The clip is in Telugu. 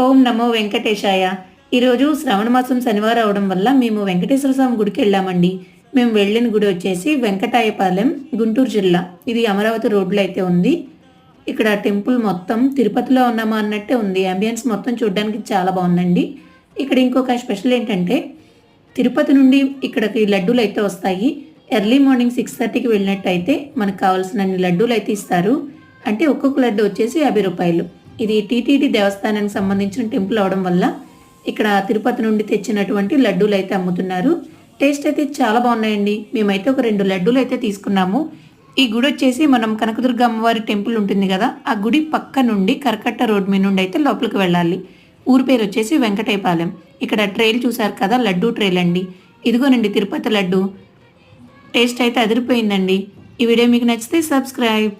ఓం నమో వెంకటేశాయ. ఈరోజు శ్రావణ మాసం శనివారం అవడం వల్ల మేము వెంకటేశ్వర స్వామి గుడికి వెళ్ళామండి. మేము వెళ్ళిన గుడి వచ్చేసి వెంకటాయపాలెం, గుంటూరు జిల్లా. ఇది అమరావతి రోడ్లో అయితే ఉంది. ఇక్కడ టెంపుల్ మొత్తం తిరుపతిలో ఉన్నామా అన్నట్టే ఉంది. అంబియన్స్ మొత్తం చూడడానికి చాలా బాగుందండి. ఇక్కడ ఇంకొక స్పెషల్ ఏంటంటే తిరుపతి నుండి ఇక్కడికి లడ్డూలు అయితే వస్తాయి. ఎర్లీ మార్నింగ్ 6:30కి వెళ్ళినట్టయితే మనకు కావాల్సినన్ని లడ్డూలు అయితే ఇస్తారు. అంటే ఒక్కొక్క లడ్డు వచ్చేసి 50 రూపాయలు. ఇది టీటీడీ దేవస్థానానికి సంబంధించిన టెంపుల్ అవడం వల్ల ఇక్కడ తిరుపతి నుండి తెచ్చినటువంటి లడ్డూలు అయితే అమ్ముతున్నారు. టేస్ట్ అయితే చాలా బాగున్నాయండి. మేమైతే ఒక 2 లడ్డూలు అయితే తీసుకున్నాము. ఈ గుడి వచ్చేసి మనం కనకదుర్గ అమ్మవారి టెంపుల్ ఉంటుంది కదా, ఆ గుడి పక్క నుండి కరకట్ట రోడ్ మీద నుండి అయితే లోపలికి వెళ్ళాలి. ఊరి పేరు వచ్చేసి వెంకటైపాలెం. ఇక్కడ ట్రైల్ చూసారు కదా, లడ్డూ ట్రైల్ అండి. ఇదిగోనండి తిరుపతి లడ్డు. టేస్ట్ అయితే అదిరిపోయిందండి. ఈ వీడియో మీకు నచ్చితే సబ్స్క్రైబ్.